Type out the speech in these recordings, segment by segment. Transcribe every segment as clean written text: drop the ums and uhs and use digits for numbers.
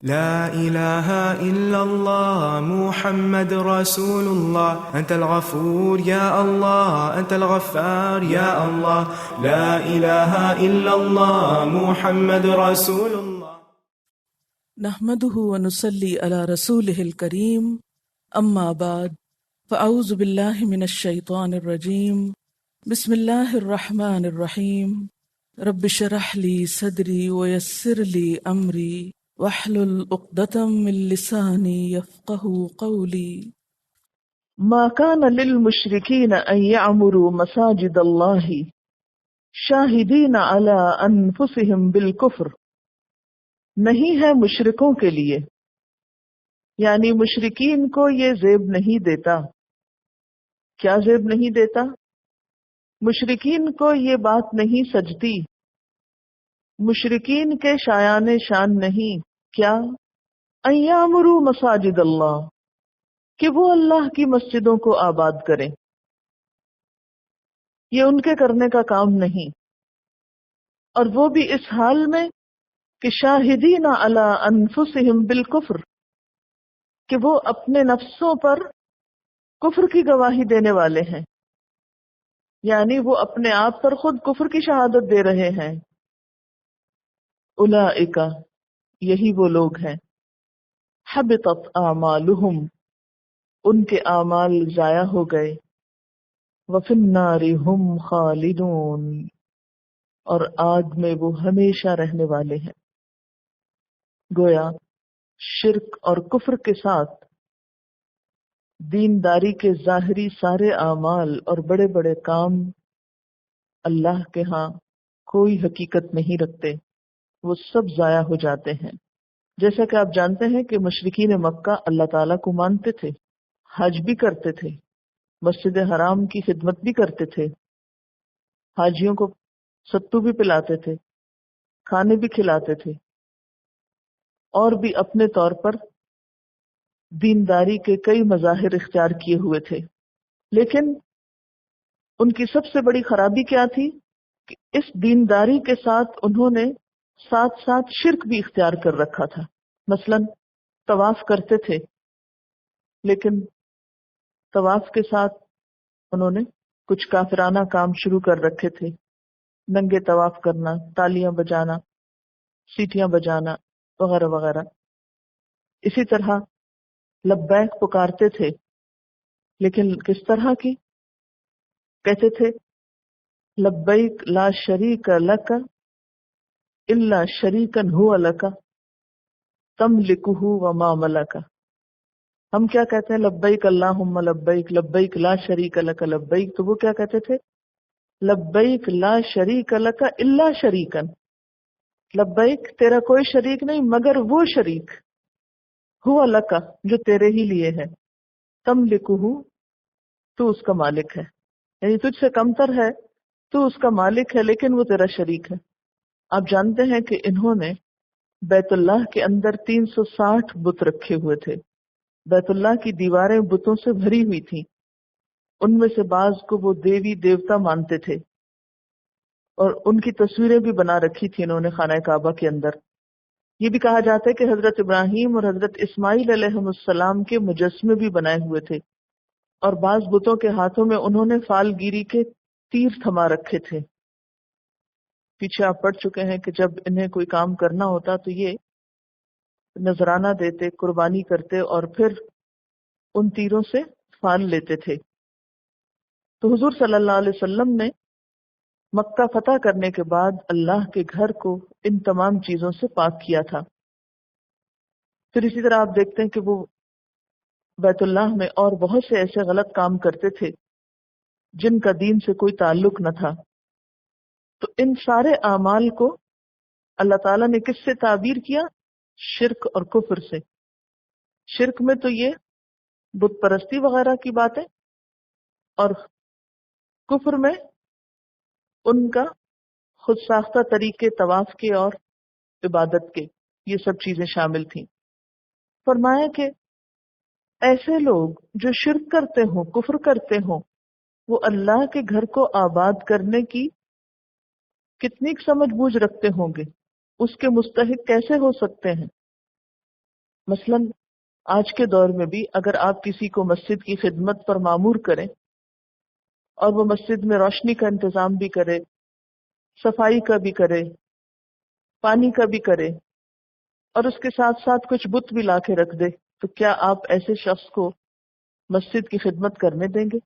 لا إله إلا الله محمد رسول الله أنت الغفور يا الله أنت الغفار يا الله لا إله إلا الله محمد رسول الله. نحمده ونصلي على رسوله الكريم أما بعد فأعوذ بالله من الشيطان الرجيم بسم الله الرحمن الرحيم رب اشرح لي صدري ويسر لي أمري واحلل عقدة من لساني يفقهوا قولي. ما كان للمشركين أن يعمروا مساجد الله شاہدین علی انفسہم بالکفر، نہیں ہے مشرکوں کے لیے، یعنی مشرکین کو یہ زیب نہیں دیتا۔ کیا زیب نہیں دیتا؟ مشرکین کو یہ بات نہیں سجتی، مشرکین کے شایان شان نہیں، کیا ان یعمروا مساجد اللہ، کہ وہ اللہ کی مسجدوں کو آباد کریں۔ یہ ان کے کرنے کا کام نہیں، اور وہ بھی اس حال میں کہ شاہدین علی انفسہم بالکفر، کہ وہ اپنے نفسوں پر کفر کی گواہی دینے والے ہیں، یعنی وہ اپنے آپ پر خود کفر کی شہادت دے رہے ہیں۔ اولئک، یہی وہ لوگ ہیں، حبطت اعمالہم، ان کے اعمال ضائع ہو گئے، وفی النار ہم خالدون، اور آگ میں وہ ہمیشہ رہنے والے ہیں۔ گویا شرک اور کفر کے ساتھ دینداری کے ظاہری سارے اعمال اور بڑے بڑے کام اللہ کے ہاں کوئی حقیقت نہیں رکھتے، وہ سب ضائع ہو جاتے ہیں۔ جیسا کہ آپ جانتے ہیں کہ مشرکین مکہ اللہ تعالیٰ کو مانتے تھے، حج بھی کرتے تھے، مسجد حرام کی خدمت بھی کرتے تھے، حاجیوں کو ستو بھی پلاتے تھے، کھانے بھی کھلاتے تھے، اور بھی اپنے طور پر دینداری کے کئی مظاہر اختیار کیے ہوئے تھے۔ لیکن ان کی سب سے بڑی خرابی کیا تھی کہ اس دینداری کے ساتھ انہوں نے ساتھ ساتھ شرک بھی اختیار کر رکھا تھا۔ مثلا طواف کرتے تھے، لیکن طواف کے ساتھ انہوں نے کچھ کافرانہ کام شروع کر رکھے تھے، ننگے طواف کرنا، تالیاں بجانا، سیٹیاں بجانا وغیرہ وغیرہ۔ اسی طرح لبیک پکارتے تھے، لیکن کس طرح کی؟ کہتے تھے لبیک لا شریک لک الا شریکا هو لک تملکہ وما ملک۔ ہم کیا کہتے ہیں؟ لبیک اللہم لبیک، لبیک لا شریک لک لبیک، تو وہ کیا کہتے تھے؟ لبیک لا شریک لک الا شریکا، لبیک تیرا کوئی شریک نہیں مگر وہ شریک، ہوا لک جو تیرے ہی لیے ہے، تملکہ تو اس کا مالک ہے، یعنی تجھ سے کمتر ہے، تو اس کا مالک ہے لیکن وہ تیرا شریک ہے۔ آپ جانتے ہیں کہ انہوں نے بیت اللہ کے اندر 360 بت رکھے ہوئے تھے، بیت اللہ کی دیواریں بتوں سے بھری ہوئی تھیں، ان میں سے بعض کو وہ دیوی دیوتا مانتے تھے، اور ان کی تصویریں بھی بنا رکھی تھی انہوں نے خانہ کعبہ کے اندر۔ یہ بھی کہا جاتا ہے کہ حضرت ابراہیم اور حضرت اسماعیل علیہ السلام کے مجسمے بھی بنائے ہوئے تھے، اور بعض بتوں کے ہاتھوں میں انہوں نے فال گیری کے تیر تھما رکھے تھے۔ پیچھے آپ پڑھ چکے ہیں کہ جب انہیں کوئی کام کرنا ہوتا تو یہ نذرانہ دیتے، قربانی کرتے، اور پھر ان تیروں سے فال لیتے تھے۔ تو حضور صلی اللہ علیہ وسلم نے مکہ فتح کرنے کے بعد اللہ کے گھر کو ان تمام چیزوں سے پاک کیا تھا۔ پھر اسی طرح آپ دیکھتے ہیں کہ وہ بیت اللہ میں اور بہت سے ایسے غلط کام کرتے تھے جن کا دین سے کوئی تعلق نہ تھا۔ تو ان سارے اعمال کو اللہ تعالیٰ نے کس سے تعبیر کیا؟ شرک اور کفر سے۔ شرک میں تو یہ بت پرستی وغیرہ کی باتیں، اور کفر میں ان کا خود ساختہ طریقے طواف کے اور عبادت کے، یہ سب چیزیں شامل تھیں۔ فرمایا کہ ایسے لوگ جو شرک کرتے ہوں، کفر کرتے ہوں، وہ اللہ کے گھر کو آباد کرنے کی کتنی سمجھ بوجھ رکھتے ہوں گے، اس کے مستحق کیسے ہو سکتے ہیں؟ مثلاً آج کے دور میں بھی اگر آپ کسی کو مسجد کی خدمت پر مامور کریں اور وہ مسجد میں روشنی کا انتظام بھی کرے، صفائی کا بھی کرے، پانی کا بھی کرے، اور اس کے ساتھ ساتھ کچھ بت بھی لا کے رکھ دے، تو کیا آپ ایسے شخص کو مسجد کی خدمت کرنے دیں گے؟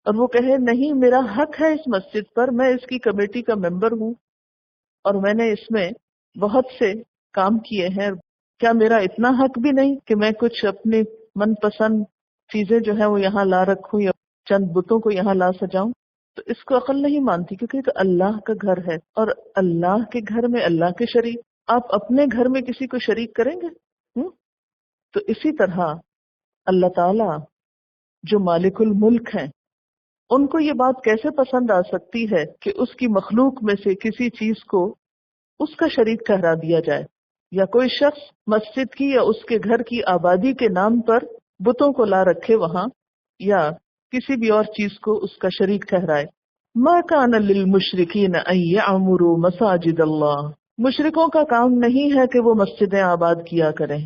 اور وہ کہے نہیں، میرا حق ہے اس مسجد پر، میں اس کی کمیٹی کا ممبر ہوں اور میں نے اس میں بہت سے کام کیے ہیں، کیا میرا اتنا حق بھی نہیں کہ میں کچھ اپنی من پسند چیزیں جو ہیں وہ یہاں لا رکھوں یا چند بتوں کو یہاں لا سجاؤں؟ تو اس کو عقل نہیں مانتی، کیونکہ یہ تو اللہ کا گھر ہے، اور اللہ کے گھر میں اللہ کے شریک، آپ اپنے گھر میں کسی کو شریک کریں گے؟ تو اسی طرح اللہ تعالی جو مالک الملک ہیں، ان کو یہ بات کیسے پسند آ سکتی ہے کہ اس کی مخلوق میں سے کسی چیز کو اس کا شریک ٹھہرا دیا جائے، یا کوئی شخص مسجد کی یا اس کے گھر کی آبادی کے نام پر بتوں کو لا رکھے وہاں، یا کسی بھی اور چیز کو اس کا شریک ٹھہرائے۔ ما کان للمشرکین ان یعمروا مساجد اللہ، مشرکوں کا کام نہیں ہے کہ وہ مسجدیں آباد کیا کریں۔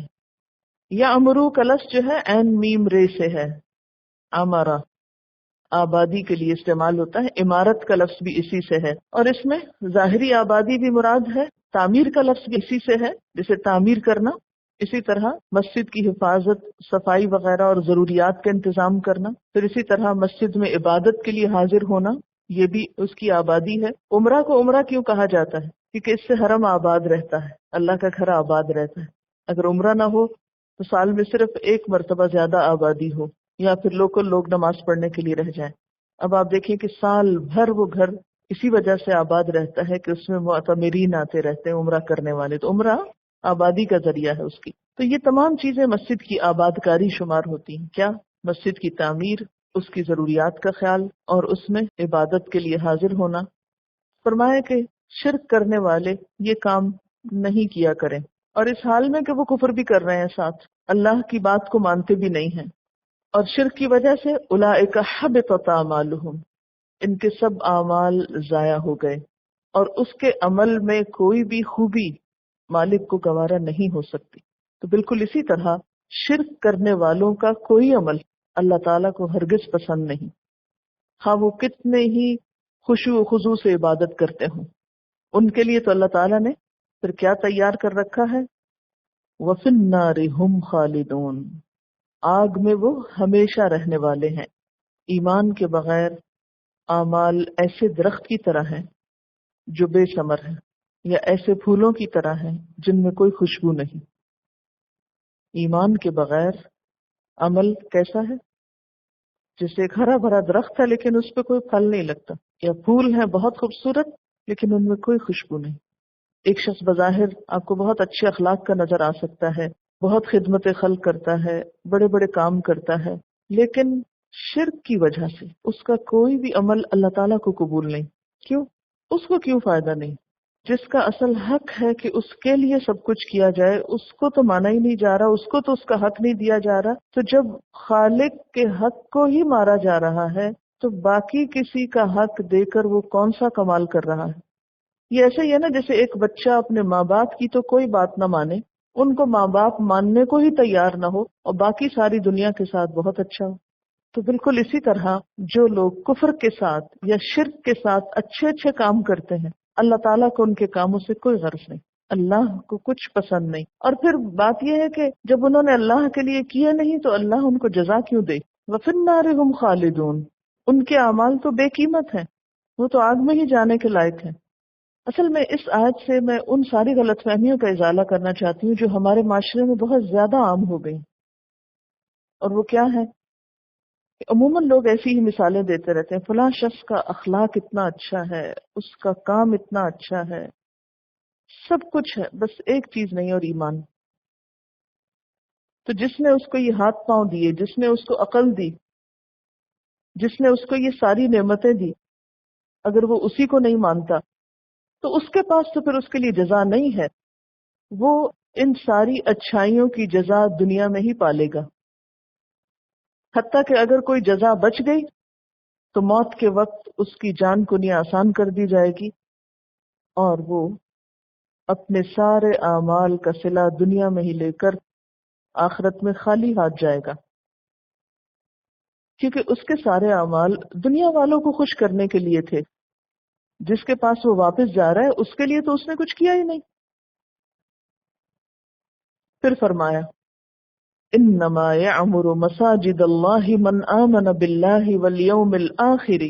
یعمرو کا لفظ جو ہے عین میم رے سے ہے، عمرہ آبادی کے لیے استعمال ہوتا ہے، عمارت کا لفظ بھی اسی سے ہے، اور اس میں ظاہری آبادی بھی مراد ہے، تعمیر کا لفظ بھی اسی سے ہے، جیسے تعمیر کرنا، اسی طرح مسجد کی حفاظت، صفائی وغیرہ اور ضروریات کا انتظام کرنا، پھر اسی طرح مسجد میں عبادت کے لیے حاضر ہونا، یہ بھی اس کی آبادی ہے۔ عمرہ کو عمرہ کیوں کہا جاتا ہے؟ کیونکہ اس سے حرم آباد رہتا ہے، اللہ کا گھر آباد رہتا ہے۔ اگر عمرہ نہ ہو تو سال میں صرف ایک مرتبہ زیادہ آبادی ہو، یا پھر لوکل لوگ نماز پڑھنے کے لیے رہ جائیں۔ اب آپ دیکھیں کہ سال بھر وہ گھر اسی وجہ سے آباد رہتا ہے کہ اس میں معتمرین آتے رہتے ہیں، عمرہ کرنے والے، تو عمرہ آبادی کا ذریعہ ہے اس کی۔ تو یہ تمام چیزیں مسجد کی آباد کاری شمار ہوتی ہیں۔ کیا؟ مسجد کی تعمیر، اس کی ضروریات کا خیال، اور اس میں عبادت کے لیے حاضر ہونا۔ فرمایا کہ شرک کرنے والے یہ کام نہیں کیا کریں، اور اس حال میں کہ وہ کفر بھی کر رہے ہیں، ساتھ اللہ کی بات کو مانتے بھی نہیں ہیں، اور شرک کی وجہ سے اولئک حبطت اعمالہم، ان کے سب اعمال ضائع ہو گئے، اور اس کے عمل میں کوئی بھی خوبی مالک کو گوارا نہیں ہو سکتی۔ تو بالکل اسی طرح شرک کرنے والوں کا کوئی عمل اللہ تعالیٰ کو ہرگز پسند نہیں، ہاں وہ کتنے ہی خشوع و خضوع سے عبادت کرتے ہوں۔ ان کے لیے تو اللہ تعالیٰ نے پھر کیا تیار کر رکھا ہے؟ وَفِي النَّارِ هُمْ خَالِدُونَ، آگ میں وہ ہمیشہ رہنے والے ہیں۔ ایمان کے بغیر اعمال ایسے درخت کی طرح ہیں جو بے ثمر ہیں، یا ایسے پھولوں کی طرح ہیں جن میں کوئی خوشبو نہیں۔ ایمان کے بغیر عمل کیسا ہے؟ جیسے ایک ہرا بھرا درخت ہے لیکن اس پہ کوئی پھل نہیں لگتا، یا پھول ہیں بہت خوبصورت لیکن ان میں کوئی خوشبو نہیں۔ ایک شخص بظاہر آپ کو بہت اچھے اخلاق کا نظر آ سکتا ہے، بہت خدمت خلق کرتا ہے، بڑے بڑے کام کرتا ہے، لیکن شرک کی وجہ سے اس کا کوئی بھی عمل اللہ تعالیٰ کو قبول نہیں۔ کیوں؟ اس کو کیوں فائدہ نہیں؟ جس کا اصل حق ہے کہ اس کے لیے سب کچھ کیا جائے، اس کو تو مانا ہی نہیں جا رہا، اس کو تو اس کا حق نہیں دیا جا رہا۔ تو جب خالق کے حق کو ہی مارا جا رہا ہے تو باقی کسی کا حق دے کر وہ کون سا کمال کر رہا ہے؟ یہ ایسے ہی ہے نا، جیسے ایک بچہ اپنے ماں باپ کی تو کوئی بات نہ مانے، ان کو ماں باپ ماننے کو ہی تیار نہ ہو، اور باقی ساری دنیا کے ساتھ بہت اچھا ہو۔ تو بالکل اسی طرح جو لوگ کفر کے ساتھ یا شرک کے ساتھ اچھے اچھے کام کرتے ہیں، اللہ تعالیٰ کو ان کے کاموں سے کوئی غرض نہیں، اللہ کو کچھ پسند نہیں۔ اور پھر بات یہ ہے کہ جب انہوں نے اللہ کے لیے کیا نہیں تو اللہ ان کو جزا کیوں دے؟ وَفِي النَّارِ هُمْ خَالِدُونَ، ان کے اعمال تو بے قیمت ہیں، وہ تو آگ میں ہی جانے کے لائق ہیں۔ اصل میں اس آیت سے میں ان ساری غلط فہمیوں کا ازالہ کرنا چاہتی ہوں جو ہمارے معاشرے میں بہت زیادہ عام ہو گئی، اور وہ کیا ہے کہ عموماً لوگ ایسی ہی مثالیں دیتے رہتے ہیں، فلاں شخص کا اخلاق اتنا اچھا ہے، اس کا کام اتنا اچھا ہے، سب کچھ ہے، بس ایک چیز نہیں، اور ایمان۔ تو جس نے اس کو یہ ہاتھ پاؤں دیے، جس نے اس کو عقل دی، جس نے اس کو یہ ساری نعمتیں دی، اگر وہ اسی کو نہیں مانتا تو اس کے پاس تو پھر اس کے لیے جزا نہیں ہے، وہ ان ساری اچھائیوں کی جزا دنیا میں ہی پالے گا۔ حتیٰ کہ اگر کوئی جزا بچ گئی تو موت کے وقت اس کی جان کنی آسان کر دی جائے گی، اور وہ اپنے سارے اعمال کا صلہ دنیا میں ہی لے کر آخرت میں خالی ہاتھ جائے گا، کیونکہ اس کے سارے اعمال دنیا والوں کو خوش کرنے کے لیے تھے. جس کے پاس وہ واپس جا رہا ہے اس کے لیے تو اس نے کچھ کیا ہی نہیں. پھر فرمایا انما يعمر مساجد الله من آمن بالله واليوم الآخر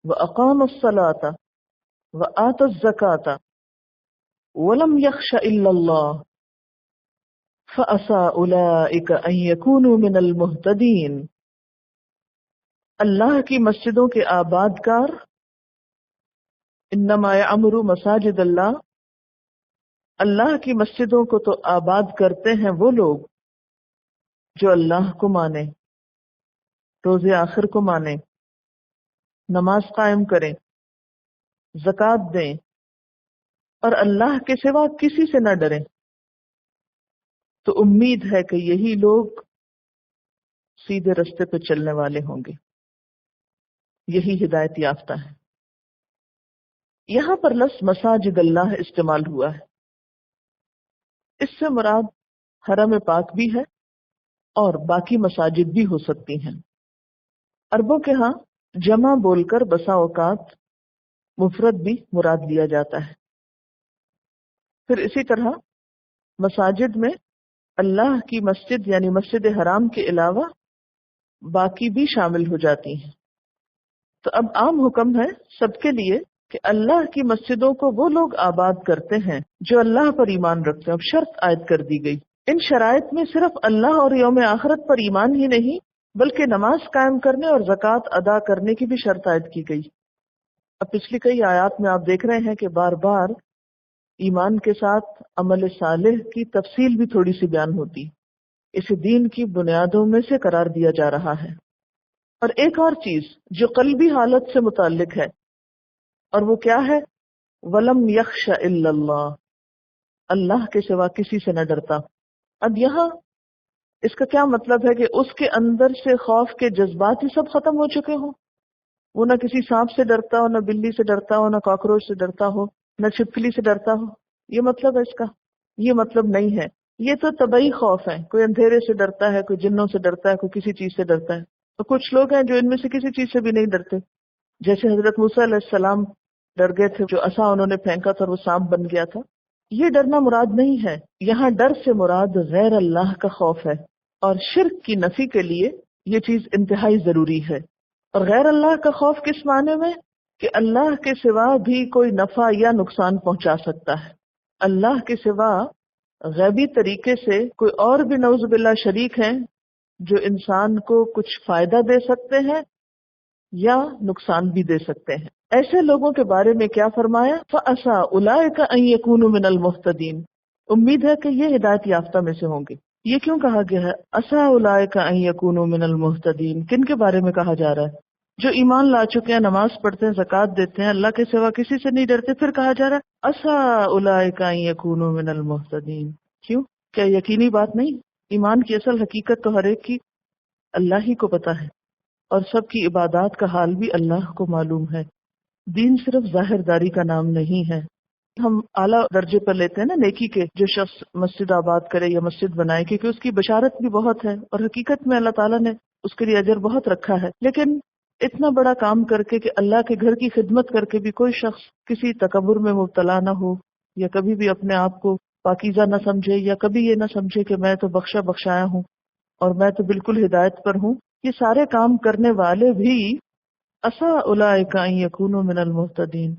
وأقام الصلاة وآتى الزكاة ولم يخش إلا الله فعسى أولئك أن يكونوا من المهتدين. اللہ کی مسجدوں کے آباد کار، انما یعمر مساجد اللہ، اللہ کی مسجدوں کو تو آباد کرتے ہیں وہ لوگ جو اللہ کو مانے، روز آخر کو مانے، نماز قائم کریں، زکوٰۃ دیں اور اللہ کے سوا کسی سے نہ ڈریں. تو امید ہے کہ یہی لوگ سیدھے رستے پہ چلنے والے ہوں گے، یہی ہدایت یافتہ ہے. یہاں پر لفظ مساجد اللہ استعمال ہوا ہے. اس سے مراد حرم پاک بھی ہے اور باقی مساجد بھی ہو سکتی ہیں. عربوں کے ہاں جمع بول کر بسا اوقات مفرد بھی مراد لیا جاتا ہے. پھر اسی طرح مساجد میں اللہ کی مسجد یعنی مسجد حرام کے علاوہ باقی بھی شامل ہو جاتی ہیں. تو اب عام حکم ہے سب کے لیے کہ اللہ کی مسجدوں کو وہ لوگ آباد کرتے ہیں جو اللہ پر ایمان رکھتے ہیں. اب شرط عائد کر دی گئی. ان شرائط میں صرف اللہ اور یوم آخرت پر ایمان ہی نہیں بلکہ نماز قائم کرنے اور زکوٰۃ ادا کرنے کی بھی شرط عائد کی گئی. اب پچھلی کئی آیات میں آپ دیکھ رہے ہیں کہ بار بار ایمان کے ساتھ عمل صالح کی تفصیل بھی تھوڑی سی بیان ہوتی. اسے دین کی بنیادوں میں سے قرار دیا جا رہا ہے. اور ایک اور چیز جو قلبی حالت سے متعلق ہے، اور وہ کیا ہے؟ وَلَمْ يَخْشَ إِلَّا اللَّهِ، اللہ کے سوا کسی سے نہ ڈرتا. اب یہاں اس کا کیا مطلب ہے کہ اس کے اندر سے خوف کے جذبات ہی سب ختم ہو چکے ہوں؟ وہ نہ کسی سانپ سے ڈرتا ہو، نہ بلی سے ڈرتا ہو، نہ کاکروچ سے ڈرتا ہو، نہ چھپکلی سے ڈرتا ہو؟ یہ مطلب ہے اس کا؟ یہ مطلب نہیں ہے. یہ تو طبعی خوف ہے. کوئی اندھیرے سے ڈرتا ہے، کوئی جنوں سے ڈرتا ہے، کوئی کسی چیز سے ڈرتا ہے. تو کچھ لوگ ہیں جو ان میں سے کسی چیز سے بھی نہیں ڈرتے، جیسے حضرت موسیٰ علیہ السلام ڈر گئے تھے، جو عصا انہوں نے پھینکا تھا اور وہ سانپ بن گیا تھا. یہ ڈرنا مراد نہیں ہے. یہاں ڈر سے مراد غیر اللہ کا خوف ہے، اور شرک کی نفی کے لیے یہ چیز انتہائی ضروری ہے. اور غیر اللہ کا خوف کس معنی میں؟ کہ اللہ کے سوا بھی کوئی نفع یا نقصان پہنچا سکتا ہے. اللہ کے سوا غیبی طریقے سے کوئی اور بھی نعوذ باللہ شریک ہیں جو انسان کو کچھ فائدہ دے سکتے ہیں یا نقصان بھی دے سکتے ہیں. ایسے لوگوں کے بارے میں کیا فرمایا؟ فَأَسَىٰ أُولَٰئِكَ أَن يَكُونُوا مِنَ الْمُهْتَدِينَ، امید ہے کہ یہ ہدایت یافتہ میں سے ہوں گے. یہ کیوں کہا گیا ہے أَسَىٰ أُولَٰئِكَ أَن يَكُونُوا مِنَ الْمُهْتَدِينَ؟ کن کے بارے میں کہا جا رہا ہے؟ جو ایمان لا چکے ہیں، نماز پڑھتے ہیں، زکوٰۃ دیتے ہیں، اللہ کے سوا کسی سے نہیں ڈرتے. پھر کہا جا رہا ہے أَسَىٰ أُولَٰئِكَ أَن يَكُونُوا مِنَ الْمُهْتَدِينَ. کیوں؟ کیا یقینی بات نہیں؟ ایمان کی اصل حقیقت تو ہر ایک کی اللہ ہی کو پتا ہے، اور سب کی عبادات کا حال بھی اللہ کو معلوم ہے. دین صرف ظاہر داری کا نام نہیں ہے. ہم اعلیٰ درجے پر لیتے ہیں نا نیکی کے، جو شخص مسجد آباد کرے یا مسجد بنائے، کیونکہ اس کی بشارت بھی بہت ہے اور حقیقت میں اللہ تعالیٰ نے اس کے لیے اجر بہت رکھا ہے. لیکن اتنا بڑا کام کر کے کہ اللہ کے گھر کی خدمت کر کے بھی کوئی شخص کسی تکبر میں مبتلا نہ ہو، یا کبھی بھی اپنے آپ کو پاکیزہ نہ سمجھے، یا کبھی یہ نہ سمجھے کہ میں تو بخشا بخشایا ہوں اور میں تو بالکل ہدایت پر ہوں. یہ سارے کام کرنے والے بھی أَسَىٰ أُولَٰئِكَ أَن يَكُونُوا مِنَ الْمُهْتَدِينَ.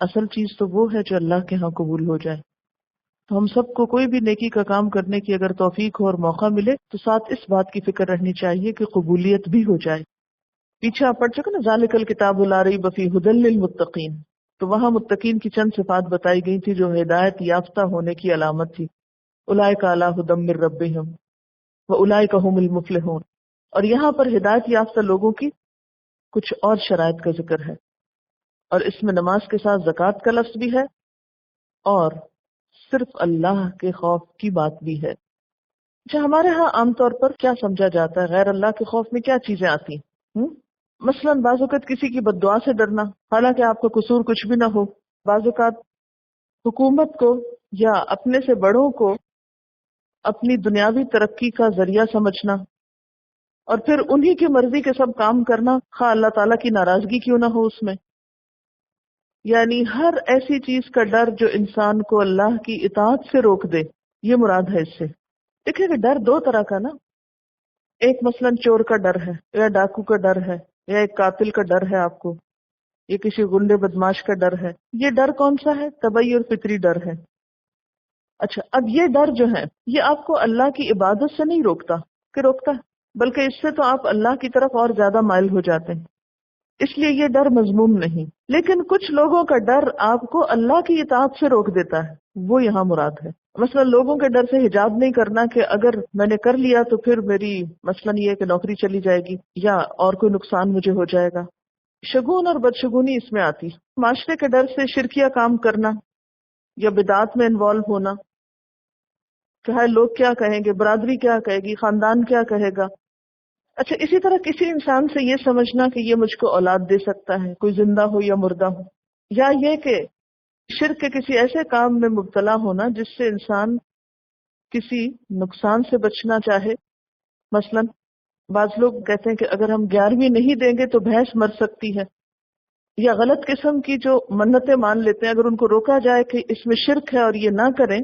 اصل چیز تو وہ ہے جو اللہ کے ہاں قبول ہو جائے. تو ہم سب کو کوئی بھی نیکی کا کام کرنے کی اگر توفیق ہو اور موقع ملے تو ساتھ اس بات کی فکر رہنی چاہیے کہ قبولیت بھی ہو جائے. پیچھے آپ پڑھ چکے نا ذَلِكَ الْكِتَابُ لَا رَيْبَ فِيهِ هُدًى لِّلْمُتَّقِينَ. تو وہاں متقین کی چند صفات بتائی گئی تھی جو ہدایت یافتہ ہونے کی علامت تھی. أُولَٰئِكَ عَلَىٰ هُدًى مِّن رَّبِّهِمْ وَأُولَٰئِكَ هُمُ الْمُفْلِحُونَ. اور یہاں پر ہدایت یافتہ لوگوں کی کچھ اور شرائط کا ذکر ہے، اور اس میں نماز کے ساتھ زکوٰۃ کا لفظ بھی ہے اور صرف اللہ کے خوف کی بات بھی ہے. اچھا، ہمارے ہاں عام طور پر کیا سمجھا جاتا ہے؟ غیر اللہ کے خوف میں کیا چیزیں آتی ہیں؟ مثلاً بعض اوقات کسی کی بد دعا سے ڈرنا، حالانکہ آپ کا قصور کچھ بھی نہ ہو. بعض اوقات حکومت کو یا اپنے سے بڑوں کو اپنی دنیاوی ترقی کا ذریعہ سمجھنا، اور پھر انہی کی مرضی کے سب کام کرنا، خواہ اللہ تعالیٰ کی ناراضگی کیوں نہ ہو اس میں. یعنی ہر ایسی چیز کا ڈر جو انسان کو اللہ کی اطاعت سے روک دے، یہ مراد ہے اس سے. دیکھیں کہ ڈر دو طرح کا نا، ایک مثلاً چور کا ڈر ہے، یا ڈاکو کا ڈر ہے، یا ایک قاتل کا ڈر ہے آپ کو، یہ کسی غنڈے بدماش کا ڈر ہے. یہ ڈر کون سا ہے؟ طبعی اور فطری ڈر ہے. اچھا، اب یہ ڈر جو ہے یہ آپ کو اللہ کی عبادت سے نہیں روکتا کہ روکتا ہے، بلکہ اس سے تو آپ اللہ کی طرف اور زیادہ مائل ہو جاتے ہیں، اس لیے یہ ڈر مذموم نہیں. لیکن کچھ لوگوں کا ڈر آپ کو اللہ کی اطاعت سے روک دیتا ہے، وہ یہاں مراد ہے. مثلا لوگوں کے ڈر سے حجاب نہیں کرنا کہ اگر میں نے کر لیا تو پھر میری مثلا یہ کہ نوکری چلی جائے گی یا اور کوئی نقصان مجھے ہو جائے گا. شگون اور بدشگونی اس میں آتی. معاشرے کے ڈر سے شرکیہ کام کرنا یا بدعات میں انوالو ہونا کہ ہائے لوگ کیا کہیں گے، برادری کیا کہے گی، خاندان کیا کہے گا. اچھا، اسی طرح کسی انسان سے یہ سمجھنا کہ یہ مجھ کو اولاد دے سکتا ہے، کوئی زندہ ہو یا مردہ ہو، یا یہ کہ شرک کے کسی ایسے کام میں مبتلا ہونا جس سے انسان کسی نقصان سے بچنا چاہے. مثلا بعض لوگ کہتے ہیں کہ اگر ہم 11ویں نہیں دیں گے تو بھینس مر سکتی ہے، یا غلط قسم کی جو منتیں مان لیتے ہیں، اگر ان کو روکا جائے کہ اس میں شرک ہے اور یہ نہ کریں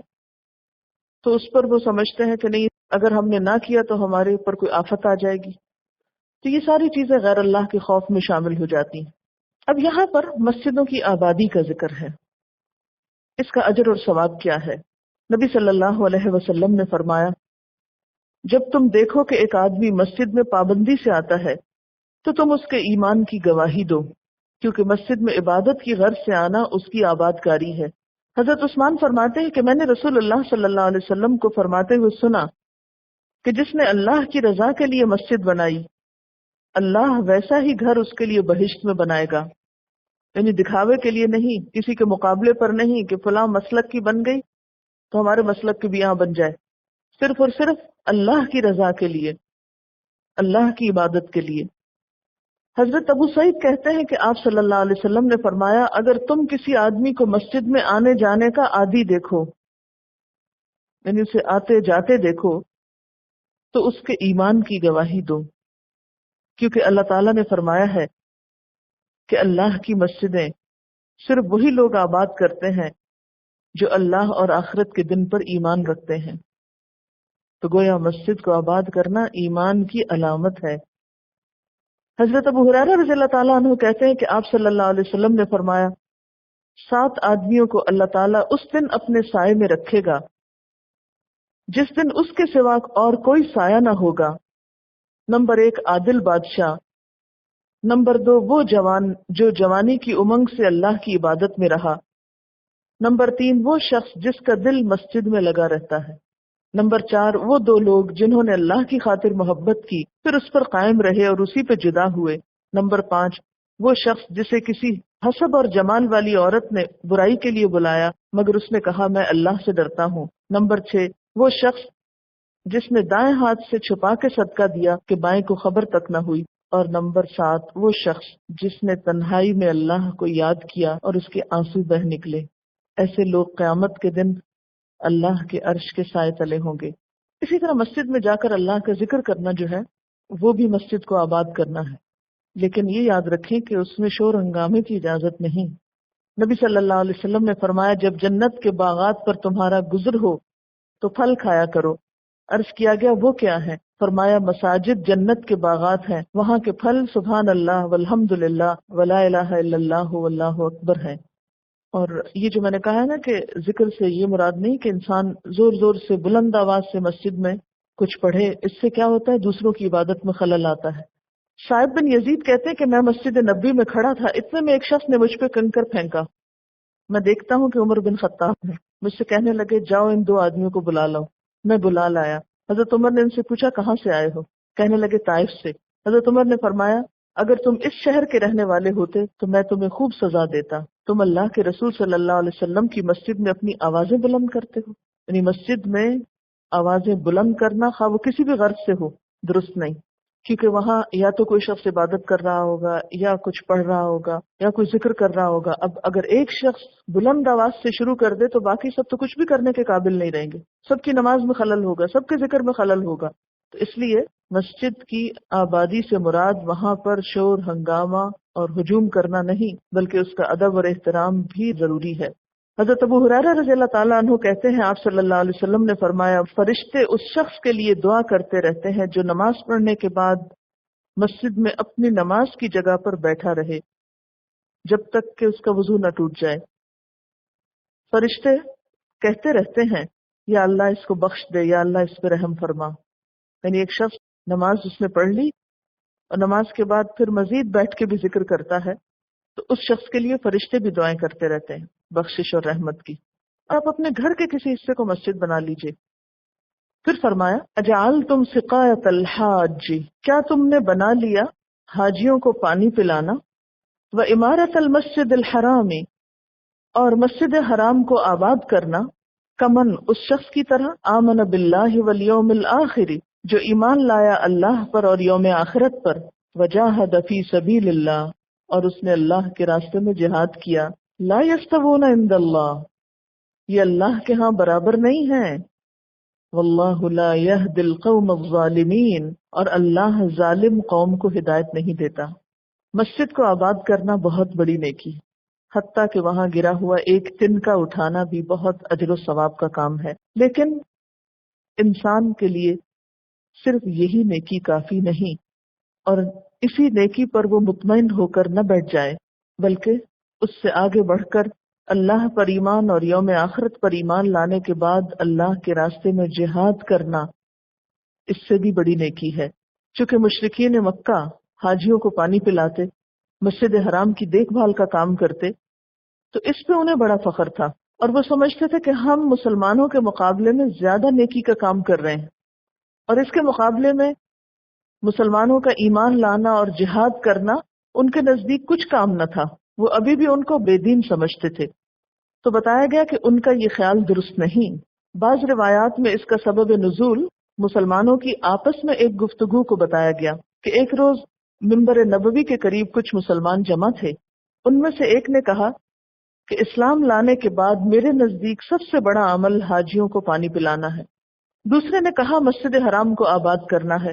تو اس پر وہ سمجھتے ہیں کہ نہیں، اگر ہم نے نہ کیا تو ہمارے اوپر کوئی آفت آ جائے گی. تو یہ ساری چیزیں غیر اللہ کے خوف میں شامل ہو جاتی ہیں. اب یہاں پر مسجدوں کی آبادی کا ذکر ہے، اس کا اجر اور ثواب کیا ہے. نبی صلی اللہ علیہ وسلم نے فرمایا، جب تم دیکھو کہ ایک آدمی مسجد میں پابندی سے آتا ہے تو تم اس کے ایمان کی گواہی دو، کیونکہ مسجد میں عبادت کی غرض سے آنا اس کی آباد کاری ہے. حضرت عثمان فرماتے ہیں کہ میں نے رسول اللہ صلی اللہ علیہ وسلم کو فرماتے ہوئے سنا کہ جس نے اللہ کی رضا کے لیے مسجد بنائی، اللہ ویسا ہی گھر اس کے لیے بہشت میں بنائے گا. یعنی دکھاوے کے لیے نہیں، کسی کے مقابلے پر نہیں کہ فلاں مسلک کی بن گئی تو ہمارے مسلک کی بھی یہاں بن جائے، صرف اور صرف اللہ کی رضا کے لیے، اللہ کی عبادت کے لیے. حضرت ابو سعید کہتے ہیں کہ آپ صلی اللہ علیہ وسلم نے فرمایا، اگر تم کسی آدمی کو مسجد میں آنے جانے کا عادی دیکھو، یعنی اسے آتے جاتے دیکھو، تو اس کے ایمان کی گواہی دو، کیونکہ اللہ تعالیٰ نے فرمایا ہے کہ اللہ کی مسجدیں صرف وہی لوگ آباد کرتے ہیں جو اللہ اور آخرت کے دن پر ایمان رکھتے ہیں. تو گویا مسجد کو آباد کرنا ایمان کی علامت ہے. حضرت ابو ہریرہ رضی اللہ تعالیٰ عنہ کہتے ہیں کہ آپ صلی اللہ علیہ وسلم نے فرمایا، 7 آدمیوں کو اللہ تعالیٰ اس دن اپنے سائے میں رکھے گا جس دن اس کے سوا اور کوئی سایہ نہ ہوگا. نمبر 1 عادل بادشاہ، نمبر 2 وہ جوان جو جوانی کی امنگ سے اللہ کی عبادت میں رہا، نمبر 3 وہ شخص جس کا دل مسجد میں لگا رہتا ہے، نمبر 4 وہ 2 لوگ جنہوں نے اللہ کی خاطر محبت کی پھر اس پر قائم رہے اور اسی پہ جدا ہوئے، نمبر 5 وہ شخص جسے کسی حسب اور جمال والی عورت نے برائی کے لیے بلایا مگر اس نے کہا میں اللہ سے ڈرتا ہوں، نمبر 6 وہ شخص جس نے دائیں ہاتھ سے چھپا کے صدقہ دیا کہ بائیں کو خبر تک نہ ہوئی، اور نمبر 7 وہ شخص جس نے تنہائی میں اللہ کو یاد کیا اور اس کے آنسو بہ نکلے. ایسے لوگ قیامت کے دن اللہ کے عرش کے سائے تلے ہوں گے. اسی طرح مسجد میں جا کر اللہ کا ذکر کرنا جو ہے وہ بھی مسجد کو آباد کرنا ہے، لیکن یہ یاد رکھیں کہ اس میں شور ہنگامے کی اجازت نہیں. نبی صلی اللہ علیہ وسلم نے فرمایا، جب جنت کے باغات پر تمہارا گزر ہو تو پھل کھایا کرو. عرض کیا گیا وہ کیا ہے؟ فرمایا مساجد جنت کے باغات ہیں، وہاں کے پھل سبحان اللہ والحمد للہ ولا الہ الا اللہ واللہ اکبر ہیں. اور یہ جو میں نے کہا ہے نا کہ ذکر سے یہ مراد نہیں کہ انسان زور زور سے بلند آواز سے مسجد میں کچھ پڑھے، اس سے کیا ہوتا ہے دوسروں کی عبادت میں خلل آتا ہے. صاحب بن یزید کہتے ہیں کہ میں مسجد نبی میں کھڑا تھا، اتنے میں ایک شخص نے مجھ پہ کنکر پھینکا. میں دیکھتا ہوں کہ عمر بن خطاب ہے، مجھ سے کہنے لگے جاؤ ان 2 آدمیوں کو بلا لاؤ. میں بلا لایا. حضرت عمر نے ان سے پوچھا کہاں سے آئے ہو؟ کہنے لگے طائف سے. حضرت عمر نے فرمایا اگر تم اس شہر کے رہنے والے ہوتے تو میں تمہیں خوب سزا دیتا. تم اللہ کے رسول صلی اللہ علیہ وسلم کی مسجد میں اپنی آوازیں بلند کرتے ہو. یعنی مسجد میں آوازیں بلند کرنا خواہ وہ کسی بھی غرض سے ہو درست نہیں. کیونکہ وہاں یا تو کوئی شخص عبادت کر رہا ہوگا یا کچھ پڑھ رہا ہوگا یا کوئی ذکر کر رہا ہوگا. اب اگر ایک شخص بلند آواز سے شروع کر دے تو باقی سب تو کچھ بھی کرنے کے قابل نہیں رہیں گے. سب کی نماز میں خلل ہوگا، سب کے ذکر میں خلل ہوگا. تو اس لیے مسجد کی آبادی سے مراد وہاں پر شور ہنگامہ اور ہجوم کرنا نہیں، بلکہ اس کا ادب اور احترام بھی ضروری ہے. حضرت ابو ہریرہ رضی اللہ تعالیٰ عنہ کہتے ہیں آپ صلی اللہ علیہ وسلم نے فرمایا فرشتے اس شخص کے لیے دعا کرتے رہتے ہیں جو نماز پڑھنے کے بعد مسجد میں اپنی نماز کی جگہ پر بیٹھا رہے جب تک کہ اس کا وضو نہ ٹوٹ جائے. فرشتے کہتے رہتے ہیں یا اللہ اس کو بخش دے، یا اللہ اس پہ رحم فرما. یعنی ایک شخص نماز اس نے پڑھ لی اور نماز کے بعد پھر مزید بیٹھ کے بھی ذکر کرتا ہے تو اس شخص کے لیے فرشتے بھی دعائیں کرتے رہتے ہیں بخشش اور رحمت کی. آپ اپنے گھر کے کسی حصے کو مسجد بنا لیجئے. پھر فرمایا اجعلتم سقایۃ الحاج، کیا تم نے بنا لیا حاجیوں کو پانی پلانا، و عمارت المسجد الحرام، اور مسجد حرام کو آباد کرنا، کمن اس شخص کی طرح آمن باللہ والیوم الآخر جو ایمان لایا اللہ پر اور یوم آخرت پر، وجاہد فی سبیل اللہ اور اس نے اللہ کے راستے میں جہاد کیا. لا یستوون عند اللہ، یہ اللہ کے ہاں برابر نہیں ہیں. واللہ لا یہدی القوم الظالمین، اور اللہ ظالم قوم کو ہدایت نہیں دیتا. مسجد کو آباد کرنا بہت بڑی نیکی، حتیٰ کہ وہاں گرا ہوا ایک تن کا اٹھانا بھی بہت اجر و ثواب کا کام ہے. لیکن انسان کے لیے صرف یہی نیکی کافی نہیں، اور اسی نیکی پر وہ مطمئن ہو کر نہ بیٹھ جائے، بلکہ اس سے آگے بڑھ کر اللہ پر ایمان اور یوم آخرت پر ایمان لانے کے بعد اللہ کے راستے میں جہاد کرنا اس سے بھی بڑی نیکی ہے. چونکہ مشرکین مکہ حاجیوں کو پانی پلاتے، مسجد حرام کی دیکھ بھال کا کام کرتے، تو اس پہ انہیں بڑا فخر تھا اور وہ سمجھتے تھے کہ ہم مسلمانوں کے مقابلے میں زیادہ نیکی کا کام کر رہے ہیں، اور اس کے مقابلے میں مسلمانوں کا ایمان لانا اور جہاد کرنا ان کے نزدیک کچھ کام نہ تھا. وہ ابھی بھی ان کو بے دین سمجھتے تھے. تو بتایا گیا کہ ان کا یہ خیال درست نہیں. بعض روایات میں اس کا سبب نزول مسلمانوں کی آپس میں ایک گفتگو کو بتایا گیا کہ ایک روز منبر نبوی کے قریب کچھ مسلمان جمع تھے. ان میں سے ایک نے کہا کہ اسلام لانے کے بعد میرے نزدیک سب سے بڑا عمل حاجیوں کو پانی پلانا ہے. دوسرے نے کہا مسجد حرام کو آباد کرنا ہے.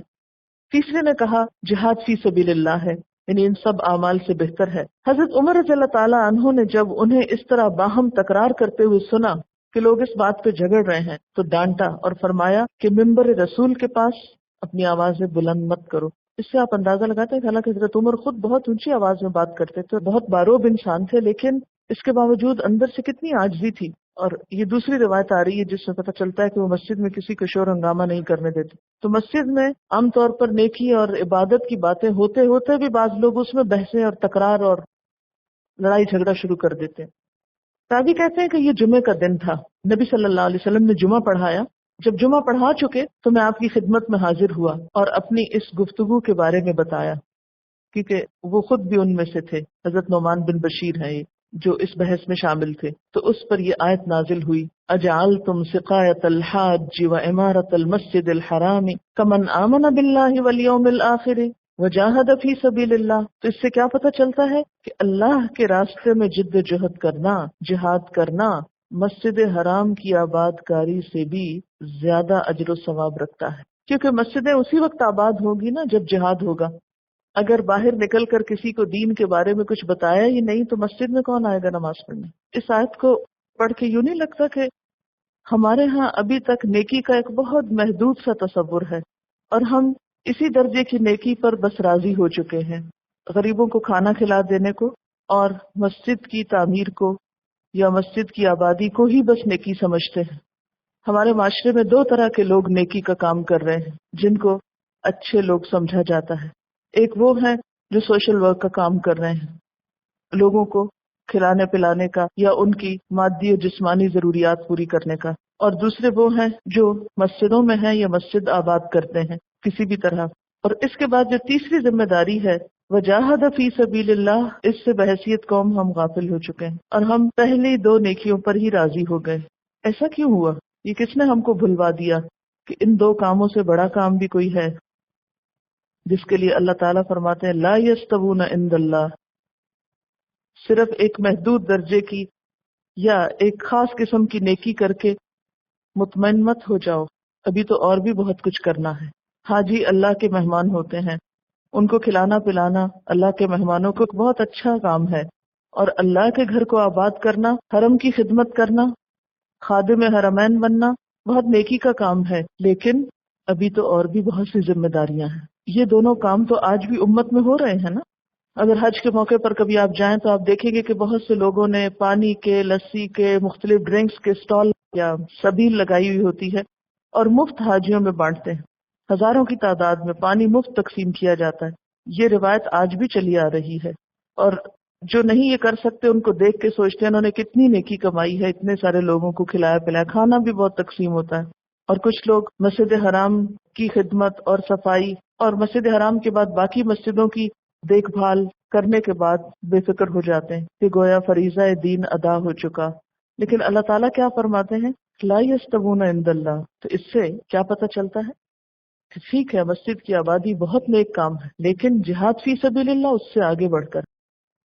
تیسرے نے کہا جہاد فی سبیل اللہ ہے، یعنی ان سب اعمال سے بہتر ہے. حضرت عمر رضی اللہ تعالیٰ عنہ نے جب انہیں اس طرح باہم تکرار کرتے ہوئے سنا کہ لوگ اس بات پہ جھگڑ رہے ہیں تو ڈانٹا اور فرمایا کہ منبر رسول کے پاس اپنی آوازیں بلند مت کرو. اس سے آپ اندازہ لگاتے ہیں کہ حالانکہ حضرت عمر خود بہت اونچی آواز میں بات کرتے تھے، بہت باروب انسان تھے، لیکن اس کے باوجود اندر سے کتنی عاجزی تھی. اور یہ دوسری روایت آ رہی ہے جس میں پتہ چلتا ہے کہ وہ مسجد میں کسی کو شور ہنگامہ نہیں کرنے دیتے. تو مسجد میں عام طور پر نیکی اور عبادت کی باتیں ہوتے ہوتے بھی بعض لوگ اس میں بحثیں اور تکرار اور لڑائی جھگڑا شروع کر دیتے. راوی کہتے ہیں کہ یہ جمعے کا دن تھا. نبی صلی اللہ علیہ وسلم نے جمعہ پڑھایا. جب جمعہ پڑھا چکے تو میں آپ کی خدمت میں حاضر ہوا اور اپنی اس گفتگو کے بارے میں بتایا، کیونکہ وہ خود بھی ان میں سے تھے. حضرت نعمان بن بشیر ہیں یہ جو اس بحث میں شامل تھے. تو اس پر یہ آیت نازل ہوئی اجعلتم سقایۃ الحاج و عمارت المسجد الحرام کمن آمن باللہ والیوم الآخر وجاہد فی سبیل اللہ. تو اس سے کیا پتہ چلتا ہے کہ اللہ کے راستے میں جد و جہد کرنا، جہاد کرنا مسجد حرام کی آباد کاری سے بھی زیادہ اجر و ثواب رکھتا ہے. کیونکہ مسجدیں اسی وقت آباد ہوگی نا جب جہاد ہوگا. اگر باہر نکل کر کسی کو دین کے بارے میں کچھ بتایا ہی نہیں تو مسجد میں کون آئے گا نماز پڑھنے. اس آیت کو پڑھ کے یوں نہیں لگتا کہ ہمارے ہاں ابھی تک نیکی کا ایک بہت محدود سا تصور ہے اور ہم اسی درجے کی نیکی پر بس راضی ہو چکے ہیں، غریبوں کو کھانا کھلا دینے کو اور مسجد کی تعمیر کو یا مسجد کی آبادی کو ہی بس نیکی سمجھتے ہیں. ہمارے معاشرے میں دو طرح کے لوگ نیکی کا کام کر رہے ہیں جن کو اچھے لوگ سمجھا جاتا ہے. ایک وہ ہیں جو سوشل ورک کا کام کر رہے ہیں، لوگوں کو کھلانے پلانے کا یا ان کی مادی اور جسمانی ضروریات پوری کرنے کا. اور دوسرے وہ ہیں جو مسجدوں میں ہیں یا مسجد آباد کرتے ہیں کسی بھی طرح. اور اس کے بعد جو تیسری ذمہ داری ہے وجاہد فی سبیل اللہ، اس سے بحیثیت قوم ہم غافل ہو چکے ہیں اور ہم پہلی دو نیکیوں پر ہی راضی ہو گئے. ایسا کیوں ہوا؟ یہ کس نے ہم کو بھلوا دیا کہ ان دو کاموں سے بڑا کام بھی کوئی ہے؟ جس کے لیے اللہ تعالیٰ فرماتے ہیں لا یستوون عند اللہ، صرف ایک محدود درجے کی یا ایک خاص قسم کی نیکی کر کے مطمئن مت ہو جاؤ، ابھی تو اور بھی بہت کچھ کرنا ہے۔ حاجی اللہ کے مہمان ہوتے ہیں، ان کو کھلانا پلانا اللہ کے مہمانوں کو ایک بہت اچھا کام ہے، اور اللہ کے گھر کو آباد کرنا، حرم کی خدمت کرنا، خادم حرمین بننا بہت نیکی کا کام ہے، لیکن ابھی تو اور بھی بہت سی ذمہ داریاں ہیں۔ یہ دونوں کام تو آج بھی امت میں ہو رہے ہیں نا۔ اگر حج کے موقع پر کبھی آپ جائیں تو آپ دیکھیں گے کہ بہت سے لوگوں نے پانی کے، لسی کے، مختلف ڈرنکس کے سٹال یا سبیل لگائی ہوئی ہوتی ہے اور مفت حاجیوں میں بانٹتے ہیں۔ ہزاروں کی تعداد میں پانی مفت تقسیم کیا جاتا ہے۔ یہ روایت آج بھی چلی آ رہی ہے، اور جو نہیں یہ کر سکتے ان کو دیکھ کے سوچتے ہیں انہوں نے کتنی نیکی کمائی ہے، اتنے سارے لوگوں کو کھلایا پلایا، کھانا بھی بہت تقسیم ہوتا ہے۔ اور کچھ لوگ مسجد حرام کی خدمت اور صفائی اور مسجد حرام کے بعد باقی مسجدوں کی دیکھ بھال کرنے کے بعد بے فکر ہو جاتے ہیں کہ گویا فریضہ دین ادا ہو چکا۔ لیکن اللہ تعالیٰ کیا فرماتے ہیں لا یستوون عند اللہ۔ تو اس سے کیا پتہ چلتا ہے کہ ٹھیک ہے مسجد کی آبادی بہت نیک کام ہے، لیکن جہاد فی سبیل اللہ اس سے آگے بڑھ کر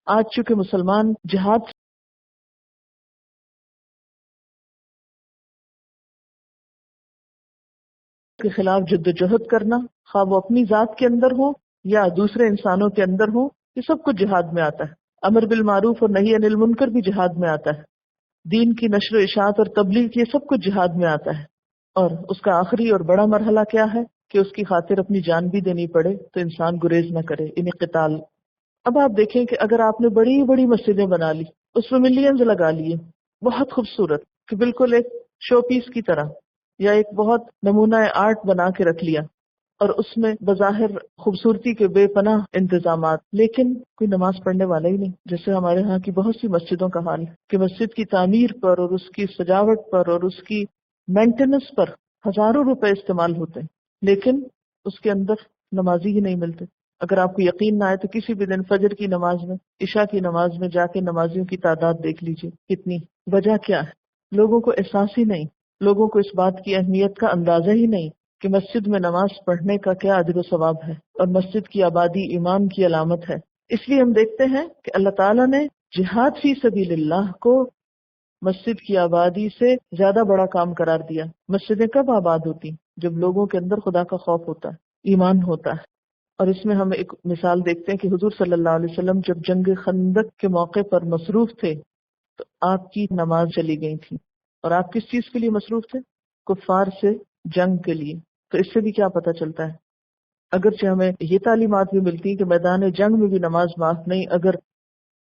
آج چونکہ مسلمان جہاد کے خلاف جد و جہد کرنا، خواہ وہ اپنی ذات کے اندر ہو یا دوسرے انسانوں کے اندر ہو، یہ سب کچھ جہاد میں آتا ہے۔ امر بالمعروف اور نہی عن المنکر بھی جہاد میں آتا ہے۔ دین کی نشر و اشاعت اور تبلیغ یہ سب کچھ جہاد میں آتا ہے۔ اور اس کا آخری اور بڑا مرحلہ کیا ہے کہ اس کی خاطر اپنی جان بھی دینی پڑے تو انسان گریز نہ کرے، یعنی قتال۔ اب آپ دیکھیں کہ اگر آپ نے بڑی بڑی مسجدیں بنا لی، اس میں ملینز لگا لیے، بہت خوبصورت کہ بالکل ایک شو پیس کی طرح، یا ایک بہت نمونہ آرٹ بنا کے رکھ لیا، اور اس میں بظاہر خوبصورتی کے بے پناہ انتظامات، لیکن کوئی نماز پڑھنے والا ہی نہیں۔ جیسے ہمارے ہاں کی بہت سی مسجدوں کا حال ہے کہ مسجد کی تعمیر پر اور اس کی سجاوٹ پر اور اس کی مینٹیننس پر ہزاروں روپے استعمال ہوتے ہیں، لیکن اس کے اندر نمازی ہی نہیں ملتے۔ اگر آپ کو یقین نہ آئے تو کسی بھی دن فجر کی نماز میں، عشاء کی نماز میں جا کے نمازیوں کی تعداد دیکھ لیجیے کتنی۔ وجہ کیا ہے؟ لوگوں کو احساس ہی نہیں، لوگوں کو اس بات کی اہمیت کا اندازہ ہی نہیں کہ مسجد میں نماز پڑھنے کا کیا اجر و ثواب ہے، اور مسجد کی آبادی ایمان کی علامت ہے۔ اس لیے ہم دیکھتے ہیں کہ اللہ تعالیٰ نے جہاد فی سبیل اللہ کو مسجد کی آبادی سے زیادہ بڑا کام قرار دیا۔ مسجدیں کب آباد ہوتی؟ جب لوگوں کے اندر خدا کا خوف ہوتا ہے، ایمان ہوتا ہے۔ اور اس میں ہم ایک مثال دیکھتے ہیں کہ حضور صلی اللہ علیہ وسلم جب جنگ خندق کے موقع پر مصروف تھے تو آپ کی نماز چلی گئی تھی، اور آپ کس چیز کے لیے مصروف تھے؟ کفار سے جنگ کے لیے۔ تو اس سے بھی کیا پتہ چلتا ہے؟ اگرچہ ہمیں یہ تعلیمات بھی ملتی ہیں کہ میدان جنگ میں بھی نماز معاف نہیں، اگر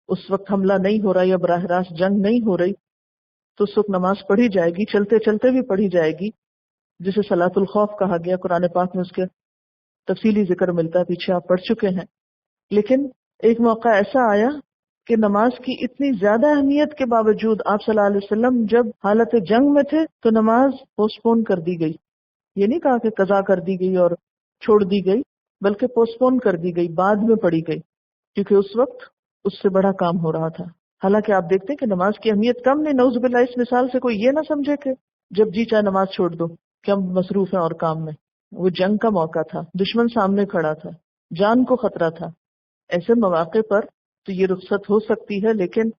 اس وقت حملہ نہیں ہو رہا یا براہ راست جنگ نہیں ہو رہی تو اس وقت نماز پڑھی جائے گی، چلتے چلتے بھی پڑھی جائے گی، جسے صلاۃ الخوف کہا گیا۔ قرآن پاک میں اس کے تفصیلی ذکر ملتا ہے، پیچھے آپ پڑھ چکے ہیں۔ لیکن ایک موقع ایسا آیا کہ نماز کی اتنی زیادہ اہمیت کے باوجود آپ صلی اللہ علیہ وسلم جب حالت جنگ میں تھے تو نماز پوسٹ پون کر دی گئی۔ یہ نہیں کہا کہ قضا کر دی گئی اور چھوڑ دی گئی، بلکہ پوسٹ پون کر دی گئی، بعد میں پڑھی گئی، کیونکہ اس وقت اس سے بڑا کام ہو رہا تھا۔ حالانکہ آپ دیکھتے ہیں کہ نماز کی اہمیت کم نہیں۔ نعوذ باللہ اس مثال سے کوئی یہ نہ سمجھے کہ جب جی چاہے نماز چھوڑ دو، کہ ہم مصروف ہیں اور کام میں۔ وہ جنگ کا موقع تھا، دشمن سامنے کھڑا تھا، جان کو خطرہ تھا۔ ایسے مواقع پر تو یہ رخصت ہو سکتی ہے، لیکن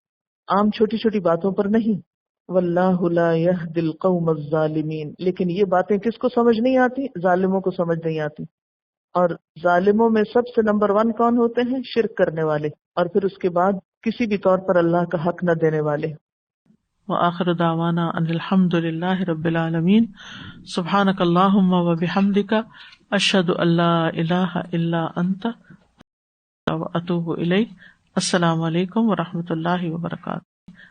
عام چھوٹی چھوٹی باتوں پر نہیں۔ واللہ لا یہدی القوم الظالمین۔ لیکن یہ باتیں کس کو سمجھ نہیں آتی؟ ظالموں کو سمجھ نہیں آتی۔ اور ظالموں میں سب سے نمبر 1 کون ہوتے ہیں؟ شرک کرنے والے، اور پھر اس کے بعد کسی بھی طور پر اللہ کا حق نہ دینے والے۔ وآخر دعوانا ان الحمد للہ رب العالمین۔ سبحانک اللہم وبحمدک، اشہد ان لا الہ الا انت واتوب الیک۔ السلام علیکم ورحمۃ اللہ وبرکاتہ۔